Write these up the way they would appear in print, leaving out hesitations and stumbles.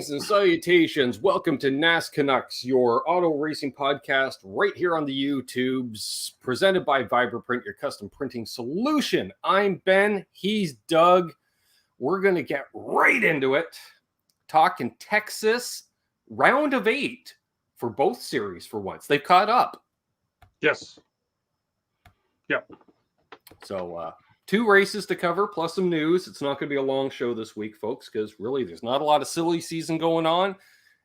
Greetings and salutations. Welcome to NasCanucks, your auto racing podcast right here on the YouTubes, presented by Vibraprint, your custom printing solution. I'm Ben. He's Doug. We're going to get right into it. Talking Texas, round of 8 for both series for once. They've caught up. Yes. Yep. So, 2 races to cover, plus some news. It's not going to be a long show this week, folks, because really there's not a lot of silly season going on.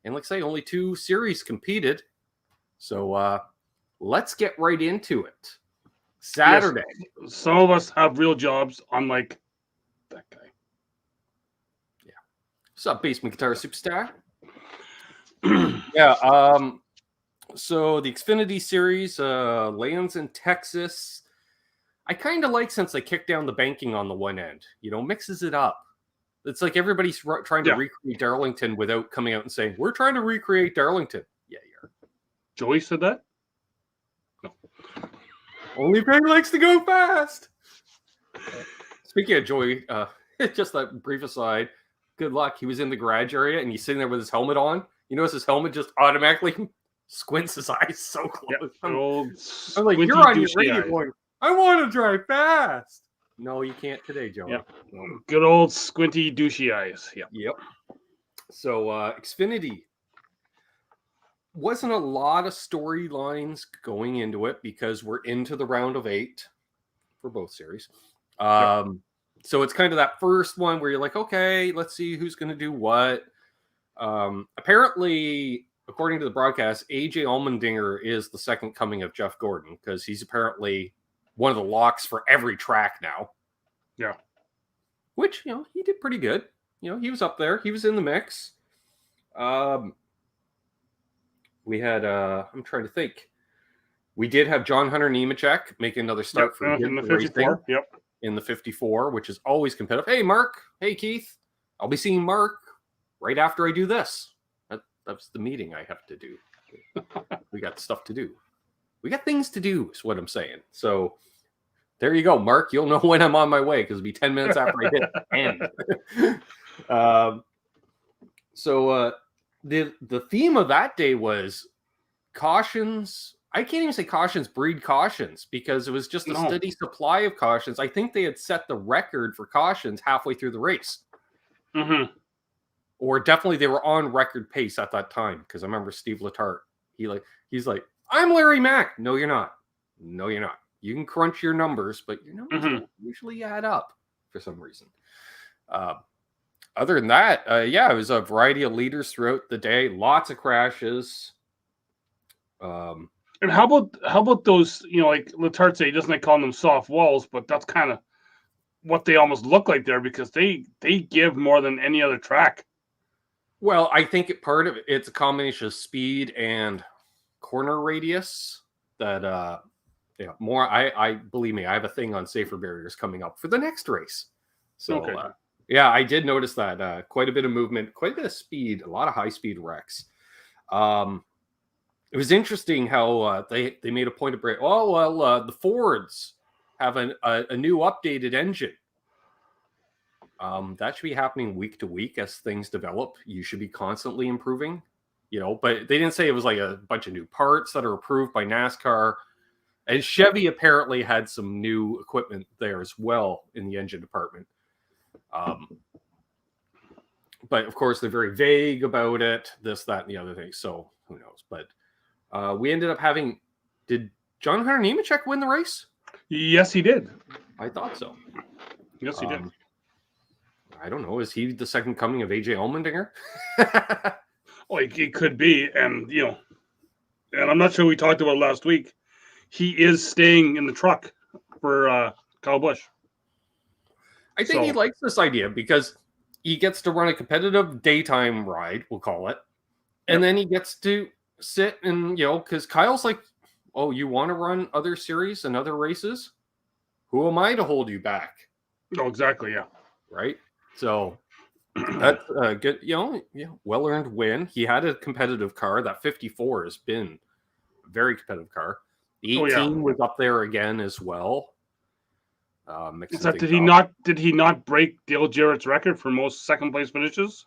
And like I say, only 2 series competed. So let's get right into it. Saturday. Yes. Some of us have real jobs, unlike that guy. Yeah. What's up, Basement Guitar Superstar? Yeah. So the Xfinity Series lands in Texas. I kind of like since they kicked down the banking on the one end, mixes it up. It's like everybody's trying to recreate Darlington without coming out and saying, we're trying to recreate Darlington. Yeah, you're. Joey said that? No. Only Peg likes to go fast. Speaking of Joey, just that brief aside, good luck. He was in the garage area and he's sitting there with his helmet on. You notice his helmet just automatically squints his eyes so close. Yeah, I'm like, you're on your radio going, I want to drive fast. No, you can't today, Joe. Yep. No. Good old squinty, douchey eyes. Yep. So, Xfinity wasn't a lot of storylines going into it because we're into the round of 8 for both series. So it's kind of that first one where you're like, okay, let's see who's going to do what. Apparently, according to the broadcast, AJ Allmendinger is the second coming of Jeff Gordon because he's apparently one of the locks for every track now. Yeah. Which, he did pretty good. He was up there. He was in the mix. We had, I'm trying to think. We did have John Hunter Nemechek make another start for in the 54. Yep. In the 54, which is always competitive. Hey, Mark. Hey, Keith. I'll be seeing Mark right after I do this. That's the meeting I have to do. We got stuff to do. We got things to do, is what I'm saying. So there you go, Mark. You'll know when I'm on my way because it'll be 10 minutes after I hit end. So the theme of that day was cautions. I can't even say cautions breed cautions because it was just a steady supply of cautions. I think they had set the record for cautions halfway through the race. Mm-hmm. Or definitely they were on record pace at that time because I remember Steve Letarte. He's like, I'm Larry Mack. No, you're not. No, you're not. You can crunch your numbers, but your numbers don't usually add up for some reason. Other than that, it was a variety of leaders throughout the day. Lots of crashes. And how about those? Like Letarte say, he doesn't like calling them soft walls, but that's kind of what they almost look like there because they give more than any other track. Well, I think part of it's a combination of speed and corner radius that more. I believe me, I have a thing on safer barriers coming up for the next race. So I did notice that quite a bit of movement, quite a bit of speed, a lot of high speed wrecks. It was interesting how they made a point of break. The Fords have a new updated engine. That should be happening week to week as things develop. You should be constantly improving, but they didn't say it was like a bunch of new parts that are approved by NASCAR. And Chevy apparently had some new equipment there as well in the engine department. But of course, they're very vague about it, this, that, and the other thing. So who knows? But we ended up did John Hunter Nemechek win the race? Yes, he did. I thought so. Yes, he did. I don't know. Is he the second coming of AJ Allmendinger? It could be. And, and I'm not sure we talked about last week. He is staying in the truck for Kyle Busch. I think he likes this idea because he gets to run a competitive daytime ride, we'll call it. And then he gets to sit and, because Kyle's like, oh, you want to run other series and other races? Who am I to hold you back? Oh, exactly. Yeah. Right. So that's a good, well-earned win. He had a competitive car. That 54 has been a very competitive car. The 18 was up there again as well. Did he not break Dale Jarrett's record for most second place finishes?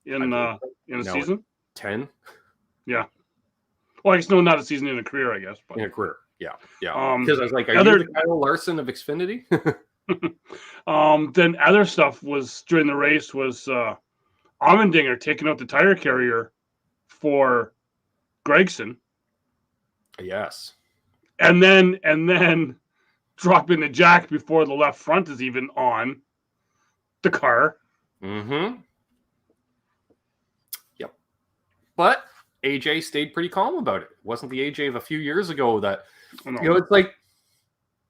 in a season. 10 Yeah. Well, I guess no, not a season, in a career, I guess. But in a career. Yeah. Because I was like, are you the Kyle Larson of Xfinity? Then other stuff was during the race was Allmendinger taking out the tire carrier for Gregson. Yes. And then dropping the jack before the left front is even on the car. Mm-hmm. Yep. But AJ stayed pretty calm about it. It wasn't the AJ of a few years ago that, it's like,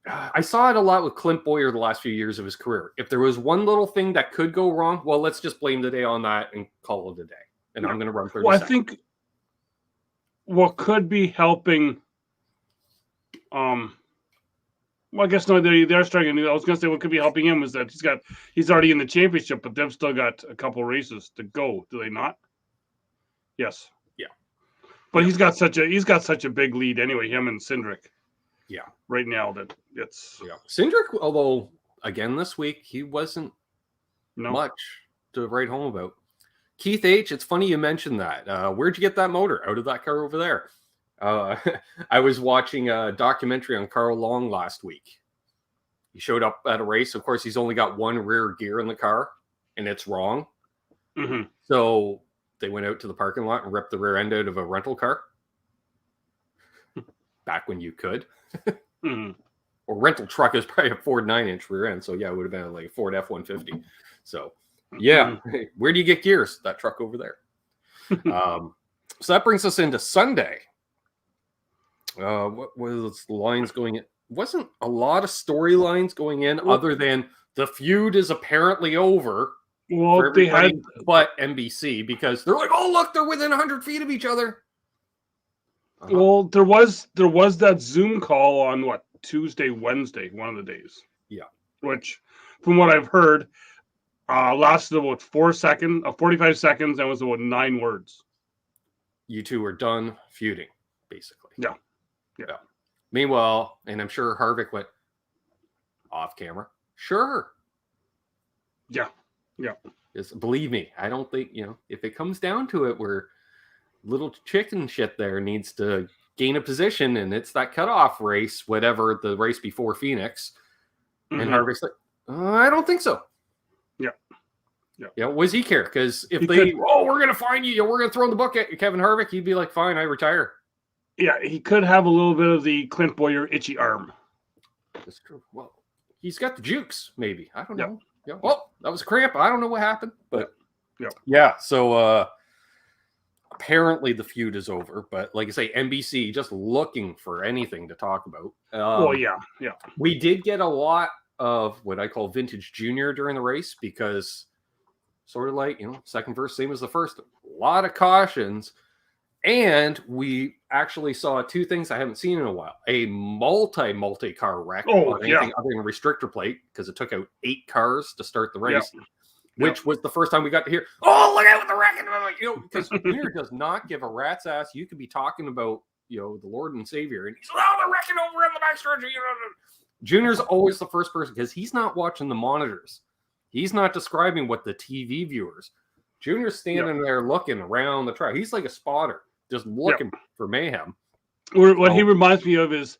I saw it a lot with Clint Boyer the last few years of his career. If there was one little thing that could go wrong, well, let's just blame the day on that and call it a day. And I'm going to run 30 seconds. I think what could be helping, well, I guess no, they're struggling. I was going to say what could be helping him is that he's already in the championship, but they've still got a couple races to go. Do they not? Yes. Yeah. But he's got such a big lead anyway. Him and Cindric. Yeah. Right now that it's Cindric, although again this week he wasn't much to write home about. Keith H, it's funny you mentioned that. Where'd you get that motor? Out of that car over there. I was watching a documentary on Carl Long last week. He showed up at a race. Of course, he's only got one rear gear in the car, and it's wrong. Mm-hmm. So they went out to the parking lot and ripped the rear end out of a rental car. Back when you could. Mm-hmm. Or rental truck is probably a Ford 9-inch rear end. So, yeah, it would have been like a Ford F-150. So, yeah. Mm-hmm. Where do you get gears? That truck over there. So that brings us into Sunday. What was the lines going in? Wasn't a lot of storylines going in other than the feud is apparently over. Well, they had but NBC because they're like, oh, look, they're within 100 feet of each other. Well, there was that Zoom call on Tuesday, Wednesday, one of the days. Yeah. Which, from what I've heard, lasted about 45 seconds, and was about 9 words. You two were done feuding, basically. Yeah. Meanwhile, and I'm sure Harvick went off camera. Sure. Yeah. Just believe me, I don't think, if it comes down to it where little chicken shit there needs to gain a position and it's that cutoff race, whatever the race before Phoenix. Mm-hmm. And Harvick's like, I don't think so. Yeah. What does he care? Because if we're going to find you, we're going to throw in the book at you, Kevin Harvick, he'd be like, fine, I retire. Yeah, he could have a little bit of the Clint Boyer itchy arm. That's true. Well, he's got the jukes, maybe. I don't know. Yeah. Oh, that was a cramp. I don't know what happened. But yeah. So apparently the feud is over. But like I say, NBC just looking for anything to talk about. Yeah. We did get a lot of what I call vintage junior during the race because sort of like, second verse, same as the first. A lot of cautions. And we actually saw 2 things I haven't seen in a while. A multi-car wreck on anything other than restrictor plate, because it took out 8 cars to start the race, which was the first time we got to hear, oh, look out with the wreck. Because Junior does not give a rat's ass. You could be talking about, the Lord and Savior, and he's, they're wrecking over in the backstretch. Junior's always the first person, because he's not watching the monitors. He's not describing what the TV viewers. Junior's standing there looking around the track. He's like a spotter. Just looking for mayhem. What he reminds me of is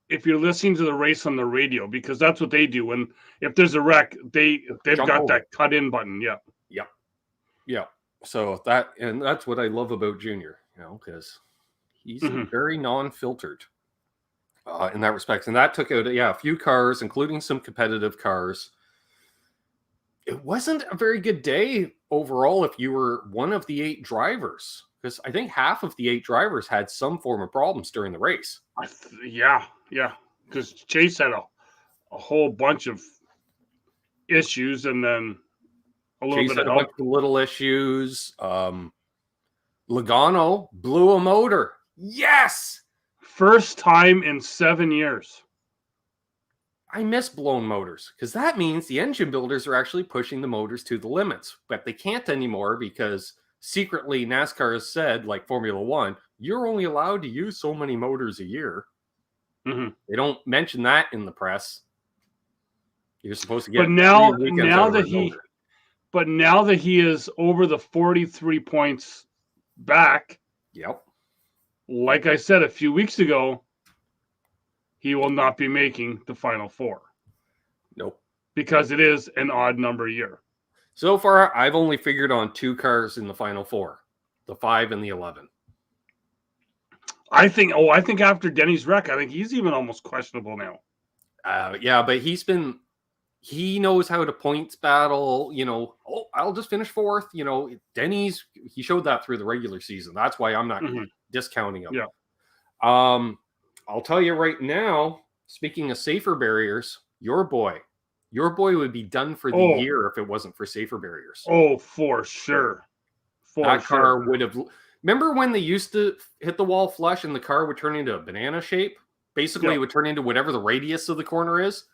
if you're listening to the race on the radio, because that's what they do. And if there's a wreck, they've got that cut in button. Yeah. So that's what I love about Junior, because he's very non-filtered in that respect. And that took out a few cars, including some competitive cars. It wasn't a very good day overall if you were one of the 8 drivers. Because I think half of the 8 drivers had some form of problems during the race. Yeah. Because Chase had a whole bunch of issues, and then a bunch of little issues. Logano blew a motor. Yes! First time in 7 years. I miss blown motors because that means the engine builders are actually pushing the motors to the limits, but they can't anymore because secretly NASCAR has said, like Formula One, you're only allowed to use so many motors a year. Mm-hmm. They don't mention that in the press. You're supposed to get. But now that But now that he is over the 43 points back, Yep. like I said a few weeks ago, he will not be making the Final Four. Nope. Because it is an odd number year. So far, I've only figured on 2 cars in the Final Four, the 5 and the 11. I think after Denny's wreck, I think he's even almost questionable now. Yeah, but he knows how to points battle, I'll just finish 4th. Denny's, he showed that through the regular season. That's why I'm not discounting him. Yeah. I'll tell you right now, speaking of safer barriers, your boy would be done for the year if it wasn't for safer barriers. Oh, for sure. That car would have. Remember when they used to hit the wall flush and the car would turn into a banana shape? Basically, it would turn into whatever the radius of the corner is.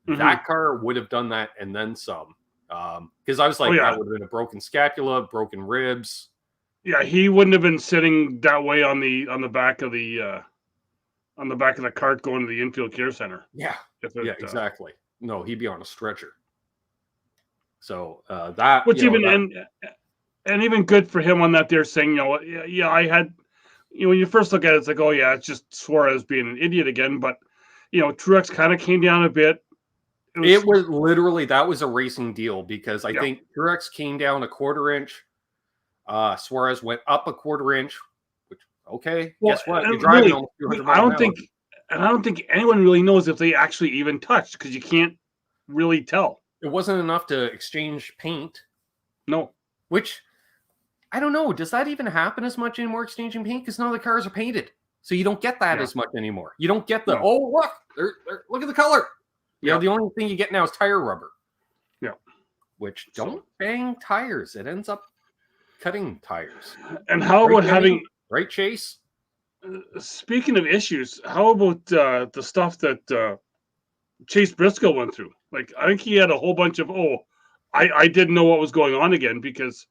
That car would have done that and then some. Because I was like, that would have been a broken scapula, broken ribs. Yeah, he wouldn't have been sitting that way on the back of the cart going to the infield care center. Yeah, exactly. No, he'd be on a stretcher. So that, which and even good for him on that. They're saying, I had, when you first look at it, it's like, oh yeah, it's just Suarez being an idiot again. But Truex kind of came down a bit. It was literally, that was a racing deal because I think Truex came down a 1/4 inch. Suarez went up a 1/4 inch. Which guess what? You're driving almost 200 miles I don't think anyone really knows if they actually even touched because you can't really tell. It wasn't enough to exchange paint. No. Which, I don't know. Does that even happen as much anymore, exchanging paint? Because none of the cars are painted. So you don't get that as much anymore. You don't get the, look, look at the color. The only thing you get now is tire rubber. Yeah. Which, don't bang tires. It ends up cutting tires. And how about having... Right, Chase? Speaking of issues, how about the stuff that Chase Briscoe went through? Like, I think he had a whole bunch of, I didn't know what was going on again because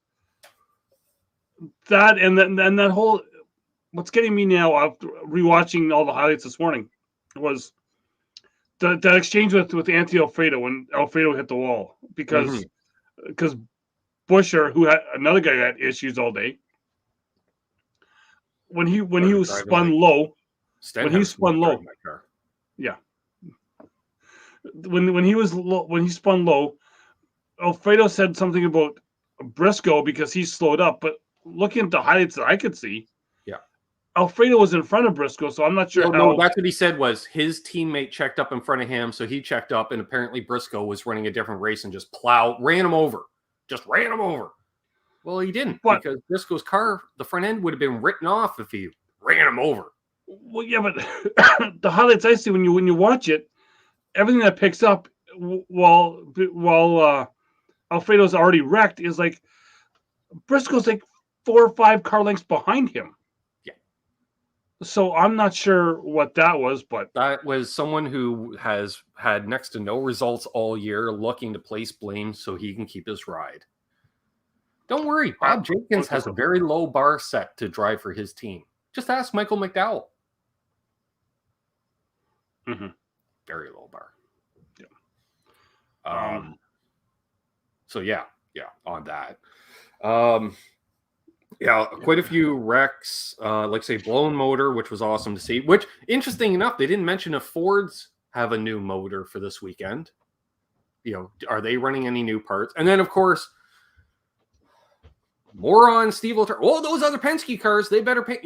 that and that whole, what's getting me now after rewatching all the highlights this morning was that exchange with Anthony Alfredo when Alfredo hit the wall because Busher, who had another guy who had issues all day, when he was spun low, when he spun low, when he spun low, Alfredo said something about Briscoe because he slowed up. But looking at the highlights that I could see, Alfredo was in front of Briscoe, so I'm not sure. No, that's what he said was his teammate checked up in front of him, so he checked up, and apparently Briscoe was running a different race and just ran him over. Well, he didn't because Briscoe's car, the front end would have been written off if he ran him over. Well, yeah, but the highlights I see when you watch it, everything that picks up while Alfredo's already wrecked is like Briscoe's like 4 or 5 car lengths behind him. Yeah. So I'm not sure what that was, but that was someone who has had next to no results all year, looking to place blame so he can keep his ride. Don't worry, Bob Jenkins has a very low bar set to drive for his team. Just ask Michael McDowell. Very low bar. Yeah. So on that. Quite a few wrecks. Like say blown motor, which was awesome to see. Which, interesting enough, they didn't mention if Fords have a new motor for this weekend. Are they running any new parts? And then, of course, more on Steve Letarte. Oh, those other Penske cars, they better paint.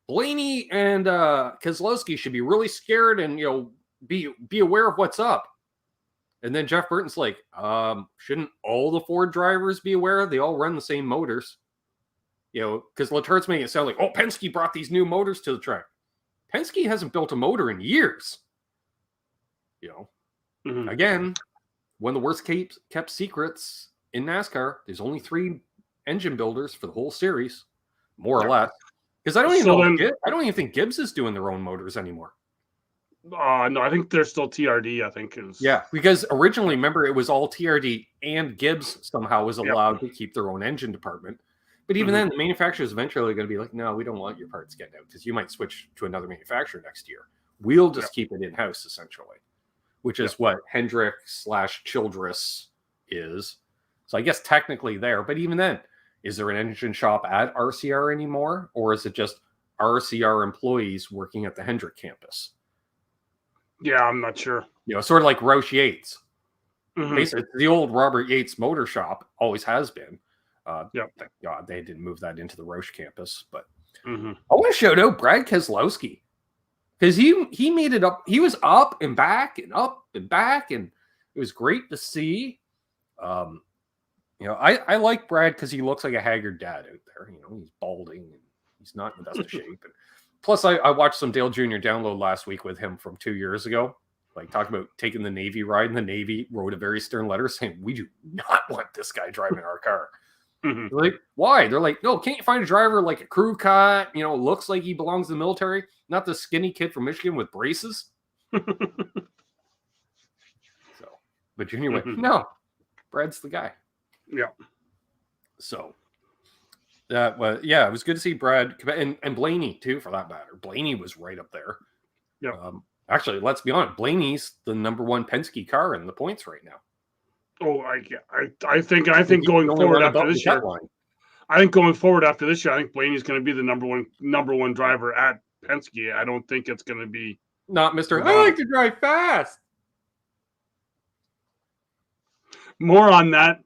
Blaney and Keselowski should be really scared and be aware of what's up. And then Jeff Burton's like, shouldn't all the Ford drivers be aware? They all run the same motors. Because Letarte's making it sound like, Penske brought these new motors to the track. Penske hasn't built a motor in years. Again, one of the worst kept secrets in NASCAR. There's only 3 engine builders for the whole series, more or less. Because I don't even think Gibbs is doing their own motors anymore. No, I think they're still TRD. I think is because originally, remember, it was all TRD and Gibbs somehow was allowed to keep their own engine department. But even then, the manufacturers eventually are going to be like, no, we don't want your parts getting out because you might switch to another manufacturer next year. We'll just keep it in-house, essentially, which is what Hendrick /Childress is. So I guess technically there, but even then, is there an engine shop at RCR anymore? Or is it just RCR employees working at the Hendrick campus? Yeah, I'm not sure. Sort of like Roush Yates. Mhm. Basically, the old Robert Yates motor shop always has been. Yep. Thank God they didn't move that into the Roush campus. But Mhm. I want to shout out Brad Keselowski because he made it up. He was up and back, and it was great to see. I like Brad because he looks like a haggard dad out there. He's balding and he's not in the best of shape. And plus, I watched some Dale Jr. download last week with him from 2 years ago. Like talking about taking the Navy ride, and the Navy wrote a very stern letter saying, "We do not want this guy driving our car." Mhm. They're like, why? They're like, no, can't you find a driver like a crew cut? Looks like he belongs in the military, not the skinny kid from Michigan with braces. But Junior went, no, Brad's the guy. Yeah. So that was, it was good to see Brad and Blaney too, for that matter. Blaney was right up there. Yeah. Actually, let's be honest. Blaney's the number one Penske car in the points right now. Oh, I think going forward after this year, I think Blaney's going to be the number one driver at Penske. I don't think it's going to be not Mr. I like to drive fast. More on that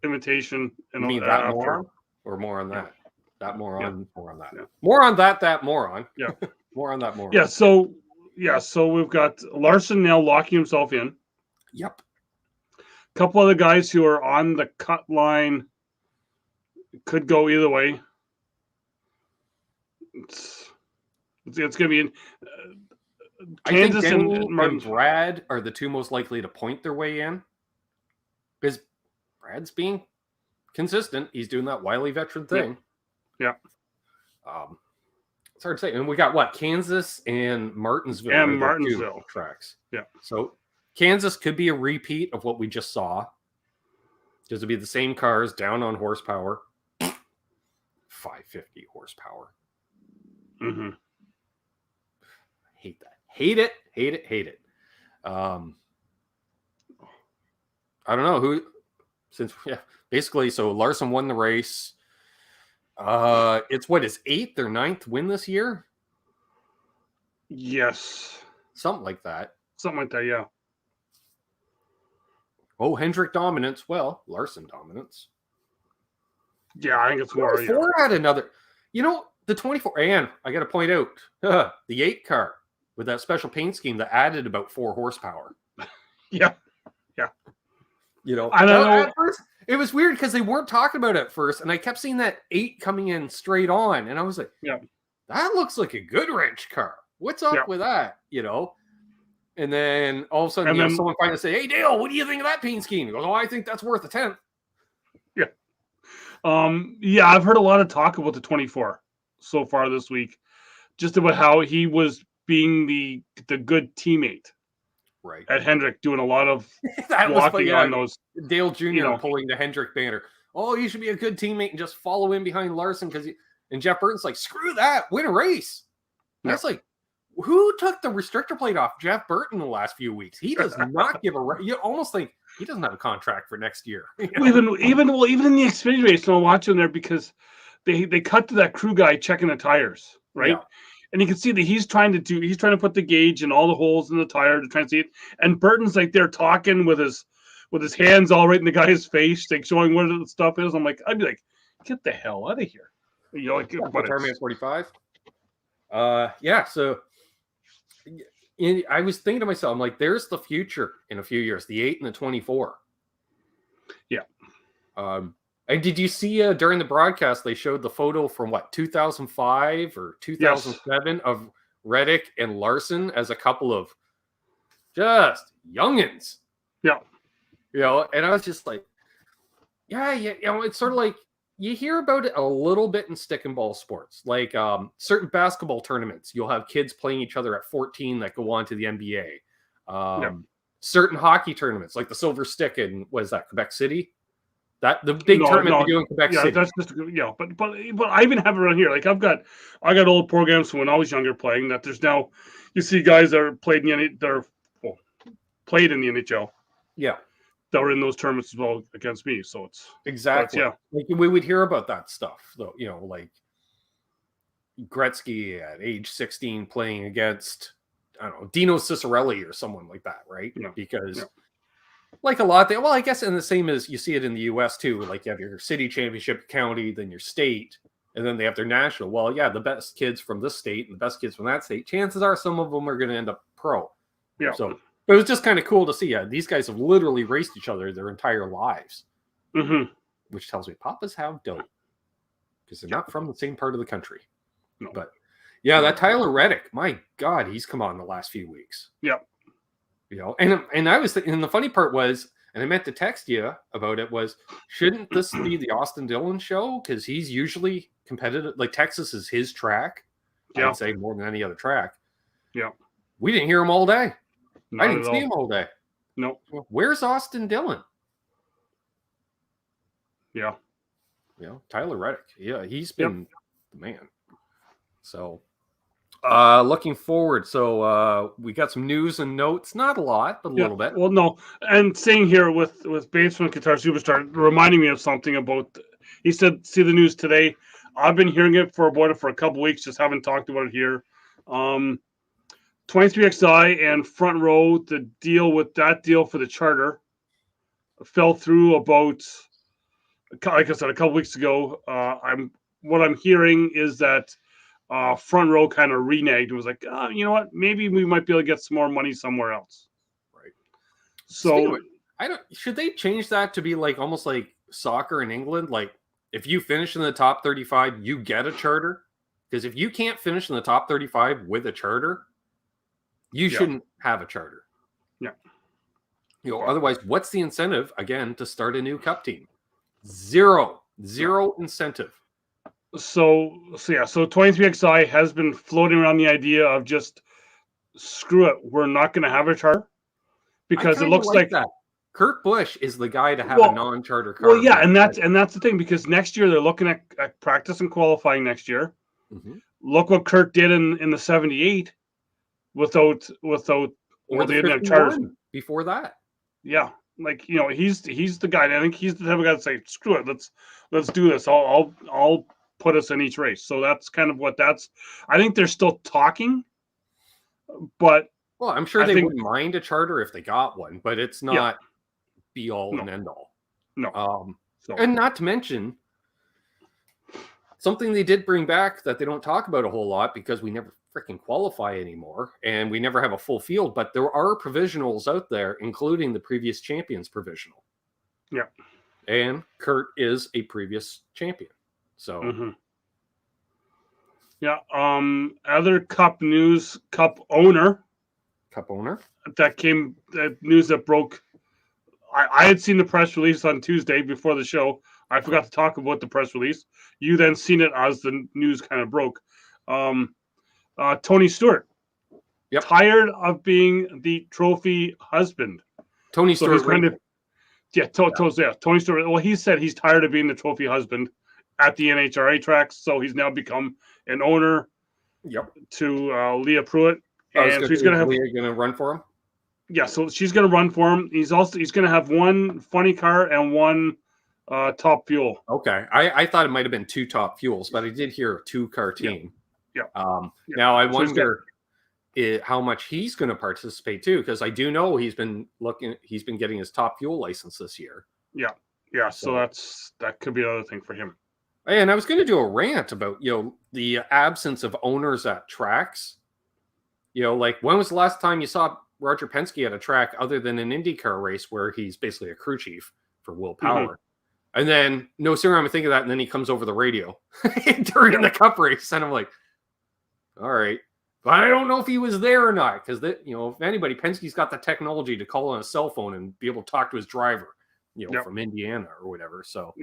invitation. And mean that moron, or more on that? Yeah. That moron, more on that. Yeah. More on that moron. Yeah. More on that moron. Yeah. So we've got Larson now locking himself in. Yep. A couple other guys who are on the cut line could go either way. It's going to be in Kansas. I think Denny and Brad are the two most likely to point their way in, because Brad's being consistent. He's doing that wily veteran thing. Yeah. It's hard to say. And we got what? Kansas and Martinsville. And Martinsville tracks. Yeah. So Kansas could be a repeat of what we just saw. Just to be the same cars, down on horsepower. 550 horsepower. Mm-hmm. Hate that. Hate it. I don't know who, basically, so Larson won the race. It's his 8th or 9th win this year? Yes. Something like that, yeah. Oh, Hendrick dominance. Well, Larson dominance. Yeah, I think it's more. Ford had another. The 24, and I got to point out the 8 car with that special paint scheme that added about 4 horsepower. Yeah. I don't know. At first, it was weird because they weren't talking about it at first, and I kept seeing that 8 coming in straight on, and I was like, "Yeah, that looks like a Goodwrench car. What's up with that?" And then all of a sudden, someone finally say, "Hey, Dale, what do you think of that paint scheme?" He goes, "Oh, I think that's worth a 10th." Yeah. I've heard a lot of talk about the 24 so far this week, just about how he was being the good teammate, right, at Hendrick, doing a lot of walking on those. Dale Jr. pulling the Hendrick banner. Oh, you should be a good teammate and just follow in behind Larson and Jeff Burton's like, screw that, win a race. And it's like, who took the restrictor plate off Jeff Burton the last few weeks? He does not give a. You almost think he doesn't have a contract for next year. Even in the Xfinity race, I'm watching there because they cut to that crew guy checking the tires, right? Yeah. And you can see that he's trying to put the gauge in all the holes in the tire to try and see it. And Burton's like there talking with his hands all right in the guy's face, like showing what the stuff is. I'd be like, get the hell out of here. Tarman 45. So I was thinking to myself, I'm like, there's the future in a few years, the 8 and the 24. Yeah. And did you see during the broadcast, they showed the photo from 2005 or 2007 of Reddick and Larson as a couple of just youngins. Yeah. And I was just like, it's sort of like you hear about it a little bit in stick and ball sports, like certain basketball tournaments. You'll have kids playing each other at 14 that go on to the NBA. Certain hockey tournaments, like the Silver Stick in Quebec City. That the big tournament they do in Quebec City. That's just but I even have it around here. Like I got old programs from when I was younger playing that. There's now you see guys that are played in the NHL. Yeah. that were in those tournaments as well against me. So it's exactly. yeah. Like we would hear about that stuff, though. Like Gretzky at age 16 playing against, I don't know, Dino Ciccarelli or someone like that, right? Yeah. Because like a lot, I guess, and the same as you see it in the U.S. too. Like you have your city championship county, then your state, and then they have their national. Well, yeah, the best kids from this state and the best kids from that state, chances are some of them are going to end up pro. Yeah. So but it was just kind of cool to see. These guys have literally raced each other their entire lives, which tells me Papas have dope because they're not from the same part of the country. No. But yeah, that Tyler Reddick, my God, he's come on the last few weeks. Yeah. And I was and the funny part was, and I meant to text you about it, was shouldn't this be the Austin Dillon show? Because he's usually competitive. Like Texas is his track. Yeah. I'd say more than any other track. Yeah. We didn't hear him all day. Not I didn't see him all day. No. Where's Austin Dillon? Yeah. Tyler Reddick. Yeah, he's been the man. So looking forward. So we got some news and notes, not a lot, but a little bit. Well, no. And saying here with Basement Guitar Superstar, reminding me of something about, he said, see the news today. I've been hearing it for a couple weeks, just haven't talked about it here. 23XI and Front Row, the deal for the charter fell through about, like I said, a couple weeks ago. What I'm hearing is that Front Row kind of reneged and was like, you know what? Maybe we might be able to get some more money somewhere else. Right. So should they change that to be like almost like soccer in England? Like if you finish in the top 35, you get a charter. Because if you can't finish in the top 35 with a charter, you shouldn't have a charter. Yeah. Otherwise, what's the incentive again to start a new cup team? Zero incentive. So 23XI has been floating around the idea of just screw it, we're not going to have a charter because it looks like that. Kurt Busch is the guy to have a non-charter car. Well, yeah, and that's the thing, because next year they're looking at practice and qualifying next year. Mm-hmm. Look what Kurt did in the 78 without or they the didn't have charters before that. Yeah, like he's the guy. I think he's the type of guy to say, screw it, let's do this. I'll put us in each race. So that's kind of what that's. I think they're still talking, but I'm sure they wouldn't mind a charter if they got one, but it's not be all and end all. No. And not to mention something they did bring back that they don't talk about a whole lot because we never freaking qualify anymore and we never have a full field, but there are provisionals out there, including the previous champions provisional. Yeah. And Kurt is a previous champion. So other cup news, cup owner that news that broke. I had seen the press release on Tuesday before the show. I forgot to talk about the press release. You then seen it as the news kind of broke. Tony Stewart, tired of being the trophy husband. Tony Stewart, Tony Stewart. Well, he said he's tired of being the trophy husband at the NHRA tracks, so he's now become an owner. To Leah Pruitt, and so he's going to have Leah going to run for him. Yeah, so she's going to run for him. He's going to have one funny car and one top fuel. Okay, I thought it might have been two top fuels, but I did hear a 2-car team. Now I wonder how much he's going to participate too, because I do know he's been getting his top fuel license this year. So that could be another thing for him. And I was going to do a rant about the absence of owners at tracks. Like when was the last time you saw Roger Penske at a track other than an IndyCar race where he's basically a crew chief for Will Power? And then no sooner I'm thinking that, and then he comes over the radio during the Cup race, and I'm like, all right, but I don't know if he was there or not, because if anybody, Penske's got the technology to call on a cell phone and be able to talk to his driver, from Indiana or whatever. So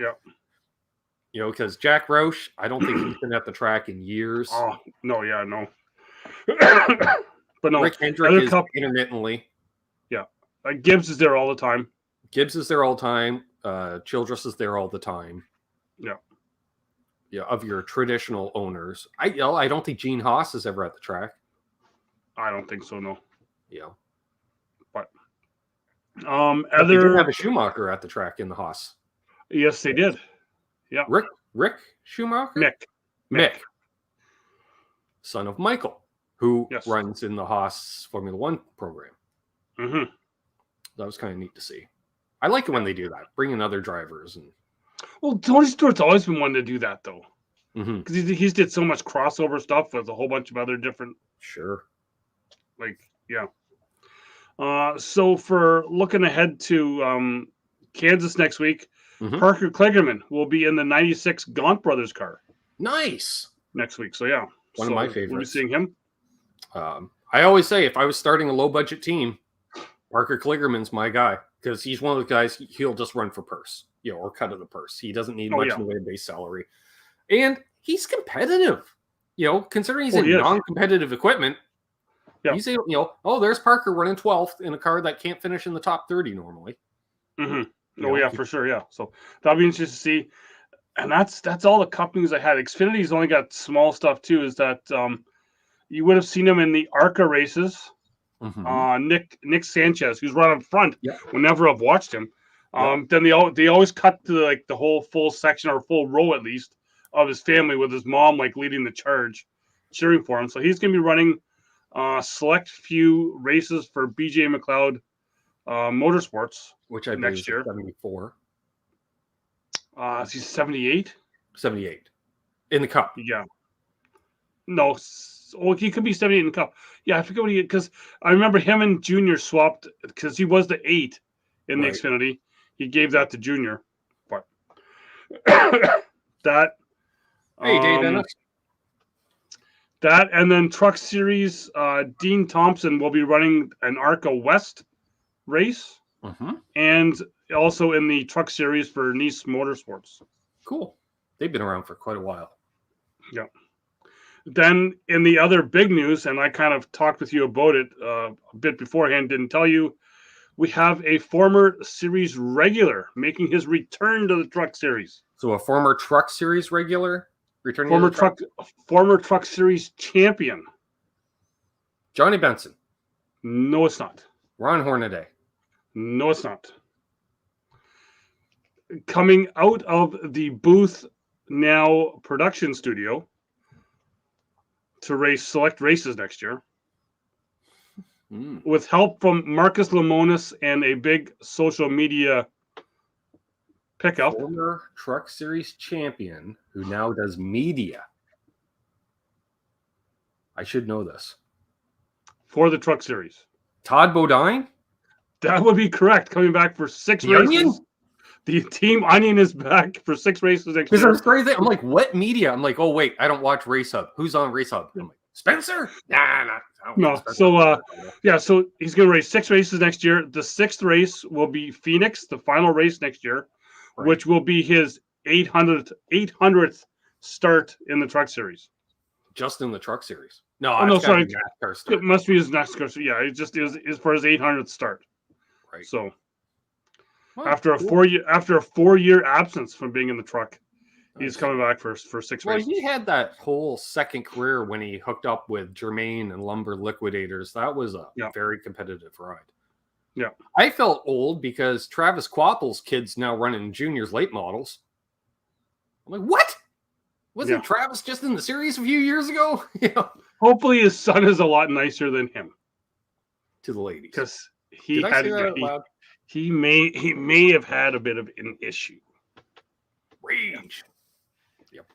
because Jack Roush, I don't think he's been at the track in years. Oh no, no. But no, Rick Hendrick is intermittently. Gibbs is there all the time. Childress is there all the time. Of your traditional owners. I don't think Gene Haas is ever at the track. I don't think so, no. Yeah. But But they did have a Schumacher at the track in the Haas. Yes, they did. Yeah. Rick Schumacher? Mick. Son of Michael, who Yes. runs in the Haas Formula One program. Mm-hmm. That was kind of neat to see. I like it when they do that, bring in other drivers. Well, Tony Stewart's always been one to do that, though. Mm-hmm. Because he's did so much crossover stuff with a whole bunch of other different. Sure. So for looking ahead to Kansas next week, Parker Kligerman will be in the 96 Gaunt Brothers car. Nice. Next week. So, yeah. One of my favorites. We'll be seeing him. I always say if I was starting a low-budget team, Parker Kligerman's my guy because he's one of the guys, he'll just run for purse, or cut of the purse. He doesn't need much in the way of base salary. And he's competitive, considering he's in non-competitive equipment. Yeah. You say, there's Parker running 12th in a car that can't finish in the top 30 normally. Mm-hmm. Yeah, for sure. Yeah. So that'll be interesting to see. And that's all the cup news I had. Xfinity's only got small stuff too. Is that you would have seen him in the ARCA races. Nick Sanchez, who's right up front. Whenever I've watched him, then they always cut to the whole full section or full row at least of his family with his mom leading the charge, cheering for him. So he's going to be running select few races for BJ McLeod Motorsports, which I believe next year 74. Is he 78? 78 in the cup. Yeah. No. He could be 78 in the cup. Yeah, I forget what he, because I remember him and Junior swapped because he was the 8 in the Xfinity. He gave that to Junior. But that. Hey, Dave Ennis. That and then Truck Series, Dean Thompson will be running an ARCA West race. And also in the Truck Series for Nice Motorsports. Cool. They've been around for quite a while. Yeah. Then in the other big news, and I kind of talked with you about it a bit beforehand, didn't tell you, we have a former series regular making his return to the Truck Series. So a former Truck Series regular returning former Truck Series champion. Johnny Benson. No, it's not. Ron Hornaday. No, it's not. Coming out of the Booth Now production studio to select races next year with help from Marcus Lemonis and a big social media pickup. Former Truck Series champion who now does media. I should know this. For the Truck Series. Todd Bodine? That would be correct. Coming back for 6 races. Onion? The Team Onion is back for 6 races next year. Because I'm crazy. I'm like, what media? I'm like, oh, wait, I don't watch Race Hub. Who's on Race Hub? I'm like, Spencer? No. So, so he's going to race 6 races next year. The 6th race will be Phoenix, the final race next year, which will be his 800th start in the Truck Series. Just in the Truck Series? No, sorry. NASCAR start. It must be his NASCAR. Yeah, it just is for his 800th start. Right. So after a 4-year absence from being in the truck, he's coming back for 6 races. Well, he had that whole second career when he hooked up with Germain and Lumber Liquidators. That was a very competitive ride. Yeah. I felt old because Travis Quapple's kids now running juniors late models. I'm like, what? Wasn't Travis just in the series a few years ago? Hopefully his son is a lot nicer than him. To the ladies. Because he may have had a bit of an issue. Rage. Yep.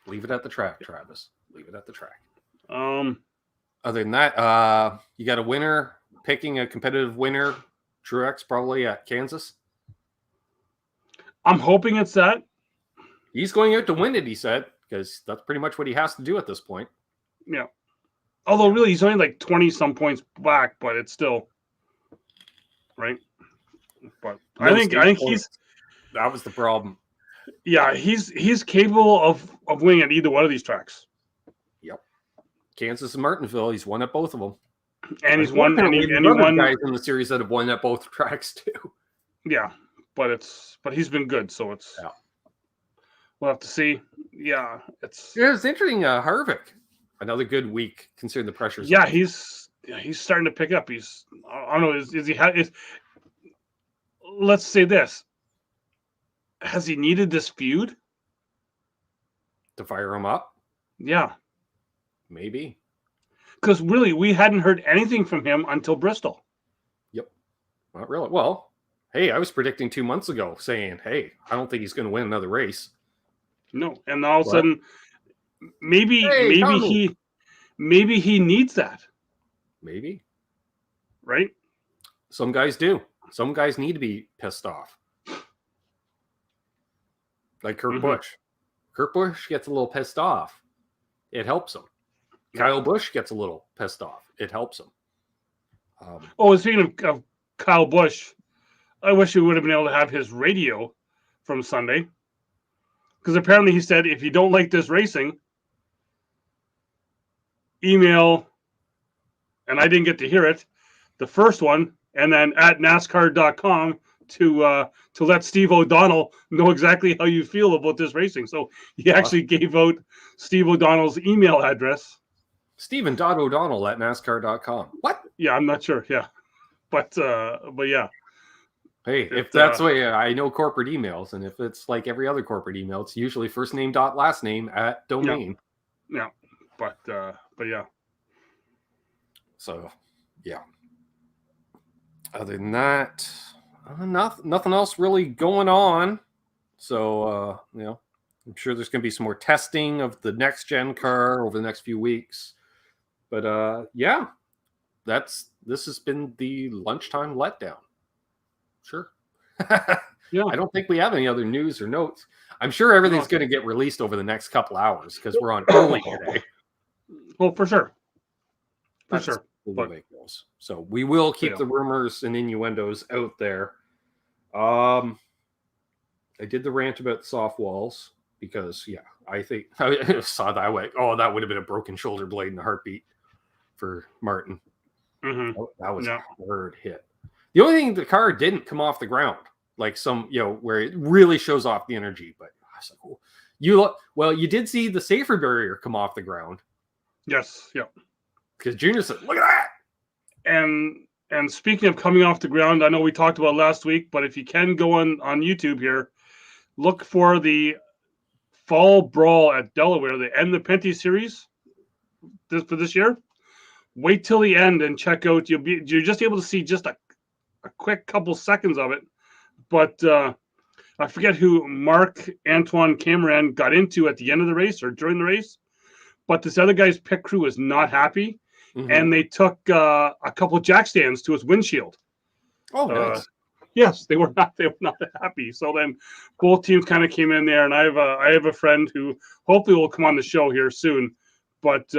Leave it at the track, Travis. Leave it at the track. Other than that, you got a winner, picking a competitive winner, Truex probably at Kansas. I'm hoping it's that. He's going out to win it, he said, because that's pretty much what he has to do at this point. Yeah. Although really he's only 20-some points back, but it's still right. But I think he's that was the problem. Yeah, he's capable of winning at either one of these tracks. Yep. Kansas and Martinsville, he's won at both of them. And he's won guys in the series that have won at both tracks too. Yeah, but he's been good, so we'll have to see. Yeah, it's interesting. Harvick, another good week considering the pressures. Yeah, he's starting to pick up. I don't know. let's say this. Has he needed this feud? To fire him up? Yeah. Maybe. Because really, we hadn't heard anything from him until Bristol. Yep. Not really. Well, hey, I was predicting 2 months ago saying, hey, I don't think he's going to win another race. No. And all of a sudden, maybe he needs that. Maybe. Right? Some guys do. Some guys need to be pissed off. Like Kurt Busch. Kurt Busch gets a little pissed off. It helps him. Kyle Busch gets a little pissed off. It helps him. Speaking of Kyle Busch, I wish we would have been able to have his radio from Sunday. Because apparently he said, if you don't like this racing, email, and I didn't get to hear it, the first one, and then at NasCar.com to let Steve O'Donnell know exactly how you feel about this racing. So he actually gave out Steve O'Donnell's email address. Stephen.O'Donnell at NasCar.com. What? Yeah, I'm not sure. Yeah. But yeah. Hey, if that's the way I know corporate emails, and if it's like every other corporate email, it's usually first name dot last name at domain. Yeah. But yeah. So, yeah. Other than that, nothing else really going on. So, I'm sure there's going to be some more testing of the next gen car over the next few weeks. But yeah, this has been the lunchtime letdown. Sure. Yeah. I don't think we have any other news or notes. I'm sure everything's going to get released over the next couple hours because we're on early today. Well, for sure. For sure. So we will keep the rumors and innuendos out there. I did the rant about soft walls because, I think I saw that. I went, that would have been a broken shoulder blade in a heartbeat for Martin. Mm-hmm. That was a hard hit. The only thing, the car didn't come off the ground, like some, where it really shows off the energy. But I was like, you did see the safer barrier come off the ground. Yes. Yeah. Because Junior said, look at that. And speaking of coming off the ground, I know we talked about last week, but if you can go on YouTube here, look for the Fall Brawl at Delaware. They end the Penty Series for this year. Wait till the end and check out. You're just able to see just a quick couple seconds of it. But I forget who Mark Antoine Cameron got into at the end of the race or during the race. But this other guy's pit crew was not happy. Mm-hmm. And they took a couple jack stands to his windshield. Oh, nice. Yes, they were not happy. So then both teams kind of came in there, and I have a friend who hopefully will come on the show here soon. But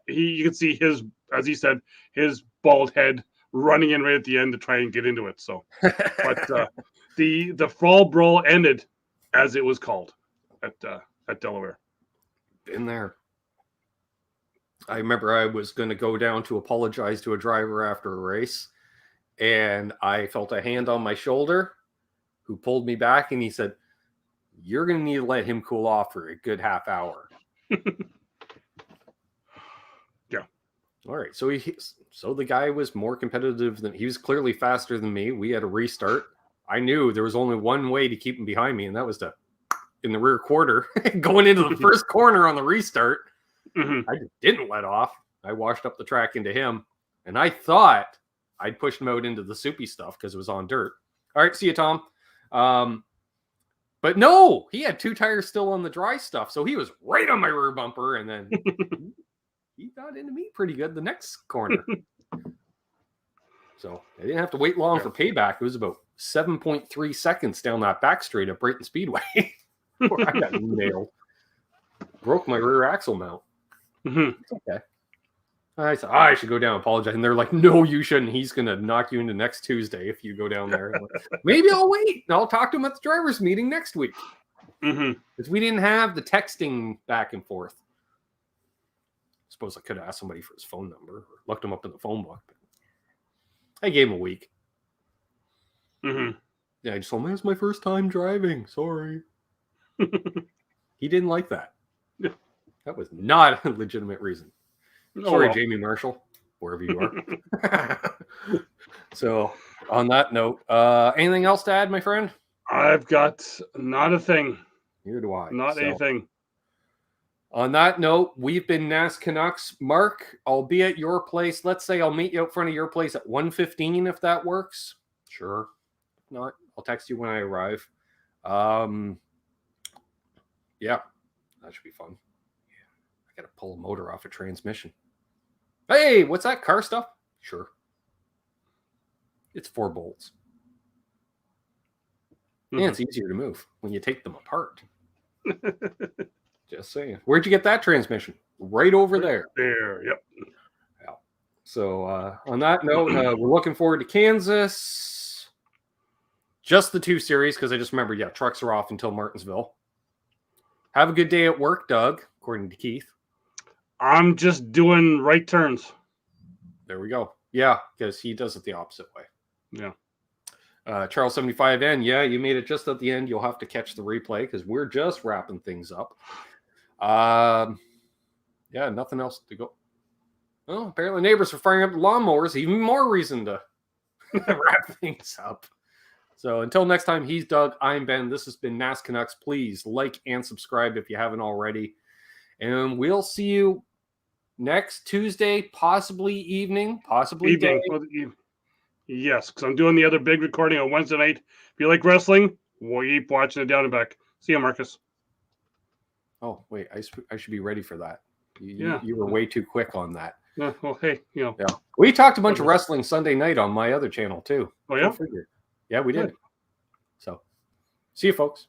you can see his, as he said, his bald head running in right at the end to try and get into it. So, but the Fall Brawl ended as it was called at Delaware. Been there. I remember I was going to go down to apologize to a driver after a race, and I felt a hand on my shoulder who pulled me back, and he said, you're going to need to let him cool off for a good half hour. Yeah. All right. So the guy was more competitive he was clearly faster than me. We had a restart. I knew there was only one way to keep him behind me, and that was in the rear quarter, going into the first corner on the restart. Mm-hmm. I just didn't let off. I washed up the track into him, and I thought I'd pushed him out into the soupy stuff because it was on dirt. All right, see you, Tom. But no, he had two tires still on the dry stuff, so he was right on my rear bumper, and then he got into me pretty good the next corner. So I didn't have to wait long for payback. It was about 7.3 seconds down that back straight at Brayton Speedway where I got nailed. Broke my rear axle mount. Mm-hmm. It's okay. I said, I should go down and apologize. And they're like, no, you shouldn't. He's going to knock you into next Tuesday if you go down there. Like, maybe I'll wait. And I'll talk to him at the driver's meeting next week. Because we didn't have the texting back and forth. I suppose I could have asked somebody for his phone number or looked him up in the phone book. But I gave him a week. Mm-hmm. Yeah, I just told him, it's my first time driving. Sorry. He didn't like that. That was not a legitimate reason. Sorry, Jamie Marshall, wherever you are. So, On that note, anything else to add, my friend? I've got not a thing. Neither do I. Not So, anything. on that note, we've been NasCanucks. Mark, I'll be at your place. Let's say I'll meet you out front of your place at 1:15 if that works. Sure. If not, I'll text you when I arrive. Yeah, that should be fun. I got to pull a motor off a transmission. Hey, what's that car stuff? Sure. It's 4 bolts. And it's easier to move when you take them apart. Just saying. Where'd you get that transmission? Right over there. There, yep. Yeah. So on that note, we're looking forward to Kansas. Just the 2 series, because I just remembered, yeah, trucks are off until Martinsville. Have a good day at work, Doug, according to Keith. I'm just doing right turns. There we go. Yeah, because he does it the opposite way. Yeah. Charles 75N, yeah, you made it just at the end. You'll have to catch the replay because we're just wrapping things up. Yeah, nothing else to go. Well, apparently neighbors are firing up the lawnmowers. Even more reason to wrap things up. So until next time, he's Doug. I'm Ben. This has been NasCanucks. Please like and subscribe if you haven't already. And we'll see you next Tuesday, possibly evening, possibly day. Yes, because I'm doing the other big recording on Wednesday night. If you like wrestling, we'll keep watching it down and back. See you, Marcus. Oh, wait, I should be ready for that. Yeah. You were way too quick on that. Yeah, well, hey, you know. Yeah. We talked a bunch of wrestling Sunday night on my other channel, too. Oh, yeah? Yeah, we did. So, see you, folks.